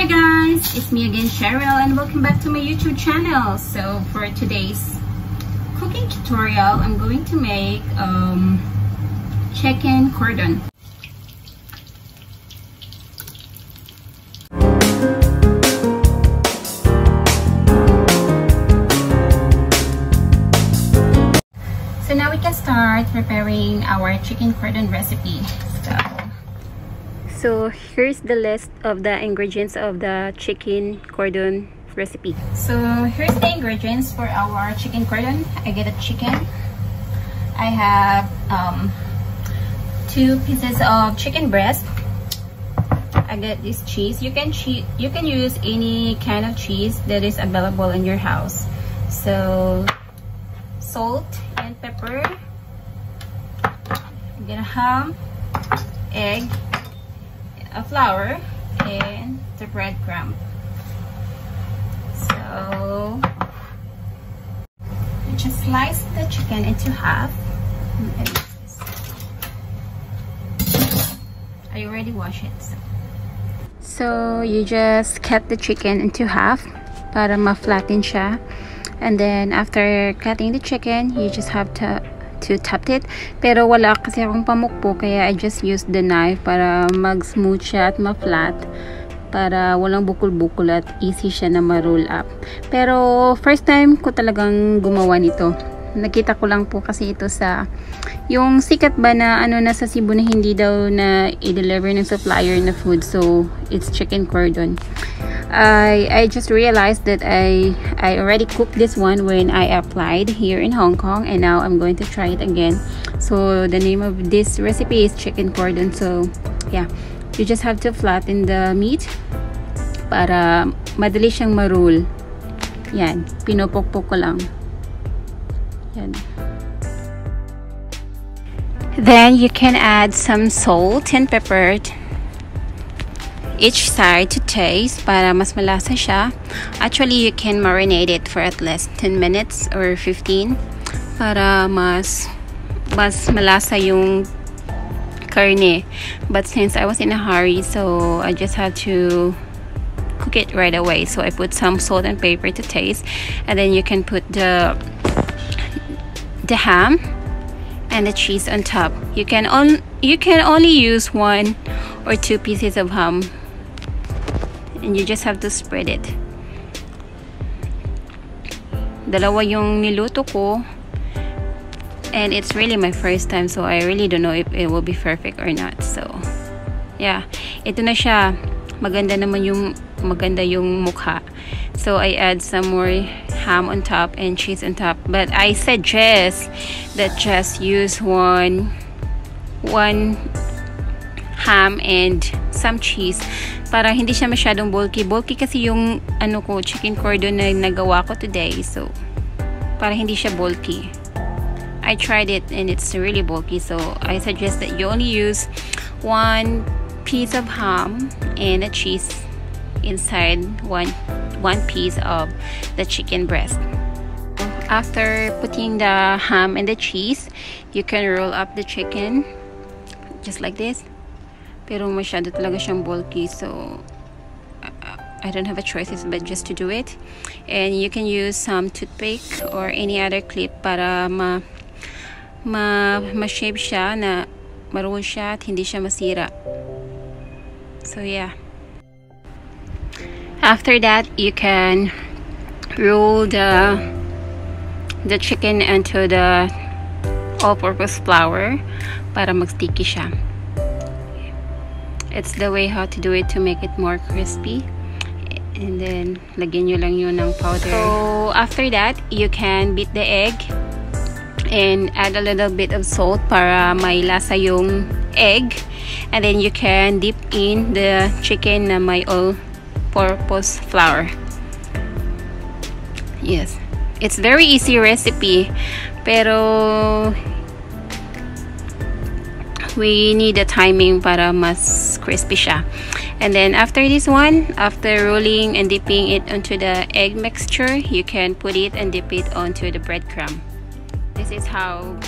Hi guys, it's me again, Cheryl, and welcome back to my YouTube channel. So for today's cooking tutorial, I'm going to make chicken cordon. So now we can start preparing our chicken cordon recipe. So here's the list of the ingredients of the chicken cordon recipe. So here's the ingredients for our chicken cordon. I get a chicken. I have 2 pieces of chicken breast. I get this cheese. You can use any kind of cheese that is available in your house. So salt and pepper. I get a ham, egg, a flour, and the breadcrumb. So you just slice the chicken into half. I already washed it. So you just cut the chicken into half para ma-flatten siya. And then after cutting the chicken, you just have to tap it. Pero wala kasi akong pamukpo, kaya I just used the knife para mag-smooth siya at ma-flat, para walang bukol-bukol at easy siya na ma-roll up. Pero first time ko talagang gumawa nito. Nakita ko lang po kasi ito sa yung sikat ba na na sa Cebu na hindi daw na i-deliver ng supplier na food. So it's chicken cordon. I just realized that I already cooked this one when I applied here in Hong Kong, and now I'm going to try it again. So the name of this recipe is chicken cordon. So yeah, you just have to flatten the meat para madali siyang ma-roll. Yan, pinupukpok ko lang. Yan. Then you can add some salt and pepper each side to taste para mas malasa siya. Actually, you can marinate it for at least 10 minutes or 15 para mas malasa yung karne. But since I was in a hurry, so I just had to cook it right away. So I put some salt and pepper to taste, and then you can put the ham and the cheese on top. You can only use 1 or 2 pieces of ham, and you just have to spread it. Dalawa yung niluto ko, and it's really my first time, so I really don't know if it will be perfect or not. So yeah, ito na siya. Maganda yung mukha. So I add some more ham on top and cheese on top, but I suggest that just use one ham and some cheese para hindi siya masyadong bulky kasi yung chicken cordon na nagawa ko today. So para hindi siya bulky, I tried it and it's really bulky, so I suggest that you only use 1 piece of ham and a cheese inside one piece of the chicken breast. After putting the ham and the cheese, you can roll up the chicken just like this. Pero masyado talaga siyang bulky, so I don't have a choice but just to do it. And you can use some toothpick or any other clip para ma-shape siya, na ma-roll siya at hindi siya masira. So yeah. After that, you can roll the chicken into the all-purpose flour para mag-sticky siya. It's the way how to do it to make it more crispy. And then lagyan nyo lang yun ng powder. So after that, you can beat the egg and add a little bit of salt para may lasa yung egg. And then you can dip in the chicken na may all-purpose flour. Yes, it's very easy recipe, pero we need a timing para mas crispy siya. And then after this one, after rolling and dipping it onto the egg mixture, you can put it and dip it onto the breadcrumb. This is how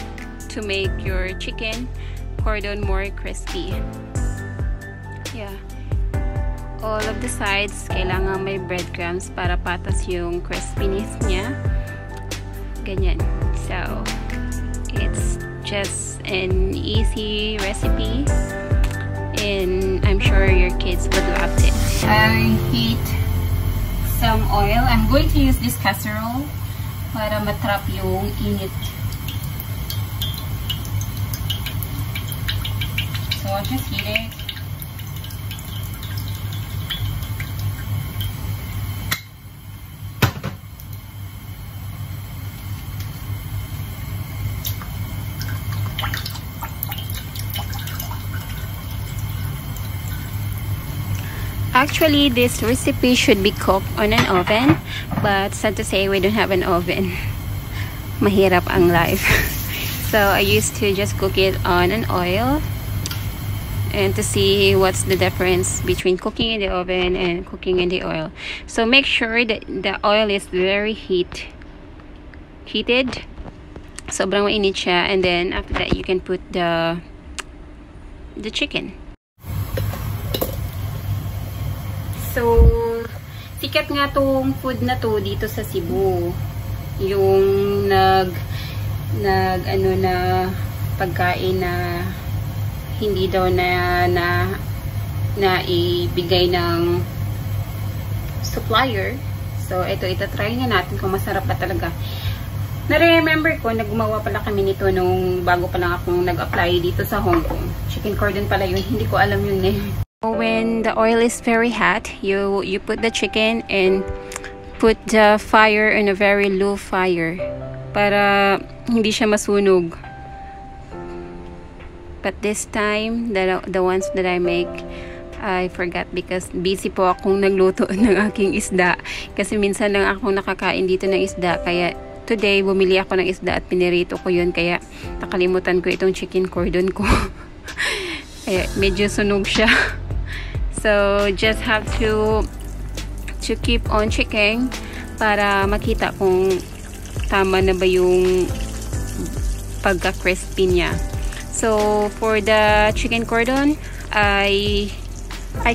to make your chicken cordon more crispy. Yeah, all of the sides, kailangan may breadcrumbs para patas yung crispiness niya. Ganyan. So, it's just an easy recipe and I'm sure your kids would love it. I heat some oil. I'm going to use this casserole para matrap yung init. So, I'll just heat it. Actually, this recipe should be cooked on an oven, but sad to say, we don't have an oven. Mahirap ang life. So, I used to just cook it on an oil and to see what's the difference between cooking in the oven and cooking in the oil. So, make sure that the oil is very heated. Sobrang mainit siya, and then after that, you can put the chicken. So, sikat nga tong food na to dito sa Cebu. Yung ano na pagkain na hindi daw na ibigay ng supplier. So, ito itatry nga natin kung masarap pa talaga. Na-remember ko, naggumawa pala kami nito nung bago pa lang akong nag-apply dito sa Hong Kong. Chicken cordon pala yun. Hindi ko alam yung name. When the oil is very hot, you put the chicken and put the fire on a very low fire para hindi siya masunog. But this time, the ones that I make, I forgot because busy po akong nagluto ng aking isda. Kasi minsan lang akong nakakain dito ng isda. Kaya today, bumili ako ng isda at pinirito ko yun. Kaya nakalimutan ko itong chicken cordon ko. Kaya medyo sunog siya. So, just have to keep on checking para makita kung tama na ba yung pagka-crispy niya. So, for the chicken cordon, I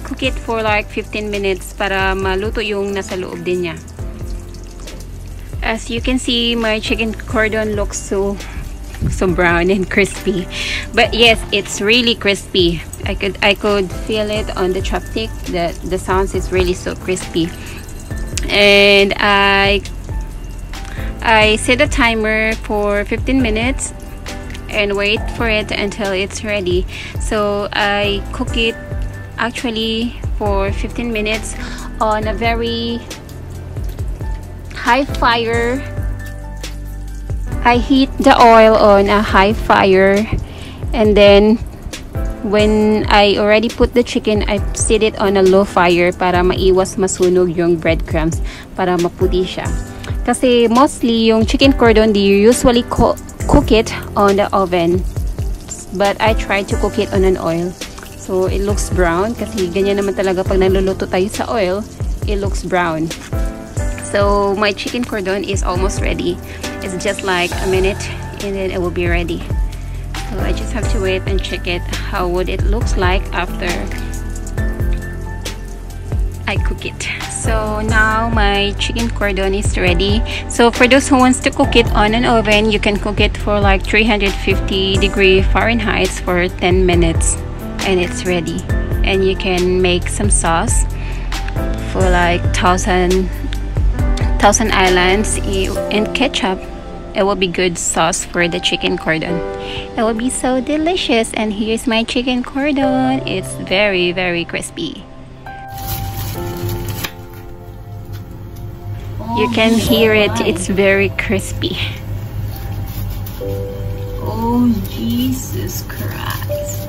cook it for like 15 minutes para maluto yung nasa loob din niya. As you can see, my chicken cordon looks so brown and crispy, but yes, it's really crispy. I could feel it on the chopstick. The sounds is really so crispy. And I set a timer for 15 minutes and wait for it until it's ready. So I cook it actually for 15 minutes on a very high fire. I heat the oil on a high fire, and then when I already put the chicken, I set it on a low fire para maiwas masunog yung breadcrumbs, para maputi siya. Kasi mostly yung chicken cordon, you usually cook it on the oven, but I try to cook it on an oil. So it looks brown kasi ganyan naman talaga pag naluluto tayo sa oil, it looks brown. So my chicken cordon is almost ready. It's just like a minute and then it will be ready. So I just have to wait and check it, how would it looks like after I cook it. So now my chicken cordon is ready. So for those who wants to cook it on an oven, you can cook it for like 350 Fahrenheit for 10 minutes and it's ready. And you can make some sauce for like Thousand Islands and ketchup. It will be good sauce for the chicken cordon. It will be so delicious. And here's my chicken cordon. It's very, very crispy. You can hear it. It's very crispy. Oh, Jesus Christ.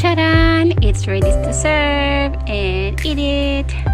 Charan! It's ready to serve and eat it.